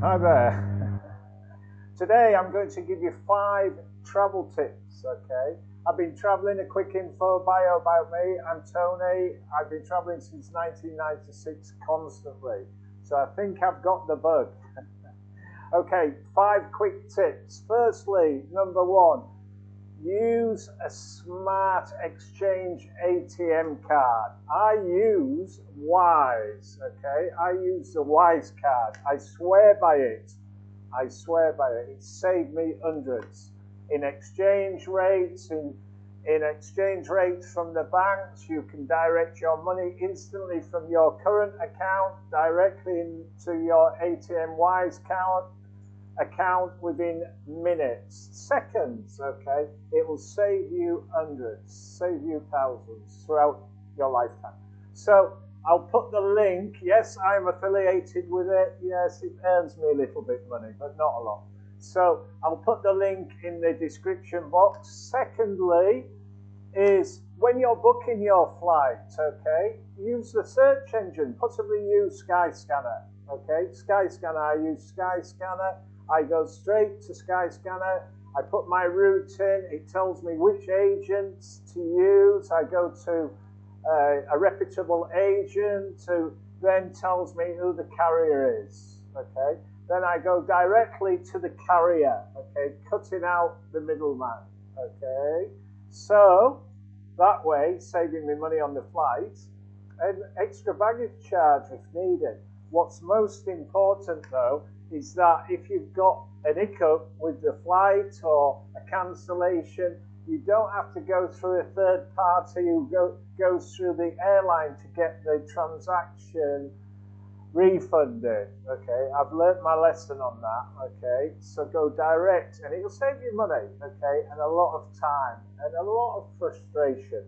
Hi there. Today I'm going to give you 5 travel tips, okay? I've been traveling. A quick info bio about me. I'm Tony. I've been traveling since 1996 constantly. So I think I've got the bug. Okay, 5 quick tips. Firstly, number 1, use a smart exchange ATM card. I use Wise, okay? I use the Wise card. I swear by it. I swear by it. It's saved me hundreds in exchange rates. In exchange rates from the banks, you can direct your money instantly from your current account directly into your ATM Wise account within minutes, seconds, okay? It will save you hundreds, save you thousands throughout your lifetime. So I'll put the link. Yes, I'm affiliated with it. Yes, it earns me a little bit of money, but not a lot. So I'll put the link in the description box. Secondly, is when you're booking your flight, okay, use the search engine. Possibly use Skyscanner, okay? Skyscanner, I use Skyscanner. I go straight to Skyscanner. I put my route in. It tells me which agents to use. I go to a reputable agent who then tells me who the carrier is, okay? Then I go directly to the carrier, okay, cutting out the middleman, okay? So that way, saving me money on the flight and extra baggage charge if needed. What's most important though is that if you've got an hiccup with the flight or a cancellation, you don't have to go through a third party who goes through the airline to get the transaction refunded, okay? I've learnt my lesson on that, okay? So go direct and it'll save you money, okay? And a lot of time and a lot of frustration.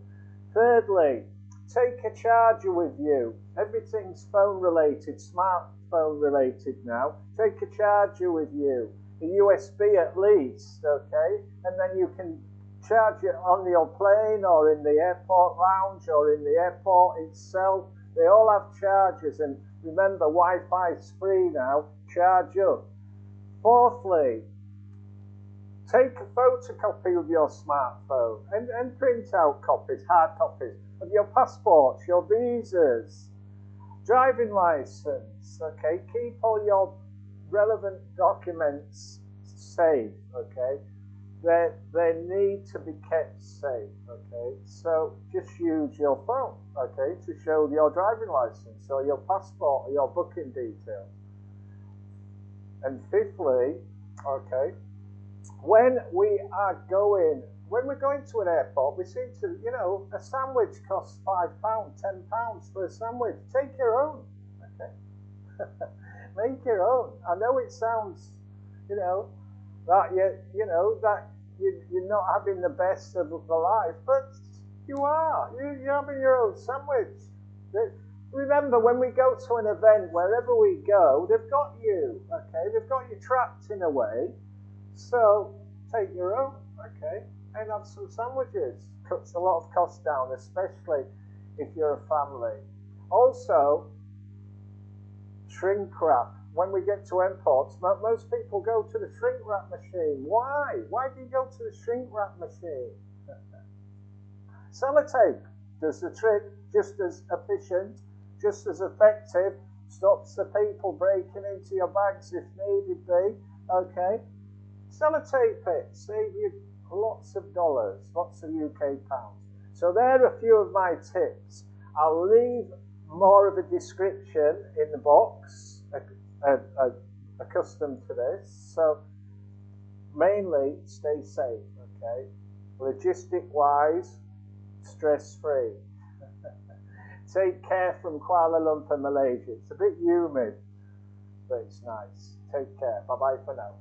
Thirdly, take a charger with you. Everything's phone related, smartphone related now. Take a charger with you, a USB at least, okay? And then you can charge it on your plane or in the airport lounge or in the airport itself. They all have chargers, and remember, Wi-Fi is free now. Charge up. Fourthly, take a photocopy of your smartphone and print out copies, hard copies of your passports, your visas, driving license, okay? Keep all your relevant documents safe, okay? They need to be kept safe, okay? So just use your phone, okay, to show your driving license or your passport or your booking details. And fifthly, okay, when we're going to an airport, we seem to, a sandwich costs £5, £10 for a sandwich. Take your own, okay? Make your own. I know it sounds, that you're not having the best of the life, but you are. You're having your own sandwich. Remember, when we go to an event, wherever we go, they've got you, okay? They've got you trapped in a way. So take your own, okay? And have some sandwiches. Cuts a lot of costs down, especially if you're a family. Also, shrink wrap. When we get to airports, most people go to the shrink wrap machine. Why? Why do you go to the shrink wrap machine? Sellotape does the trick, just as efficient, just as effective, stops the people breaking into your bags if needed be, okay? Sellotape it, save you lots of dollars, lots of UK pounds. So there are a few of my tips. I'll leave more of a description in the box, accustomed to this. So mainly stay safe, okay? Logistic wise, stress free. Take care from Kuala Lumpur, Malaysia. It's a bit humid, but it's nice. Take care. Bye bye for now.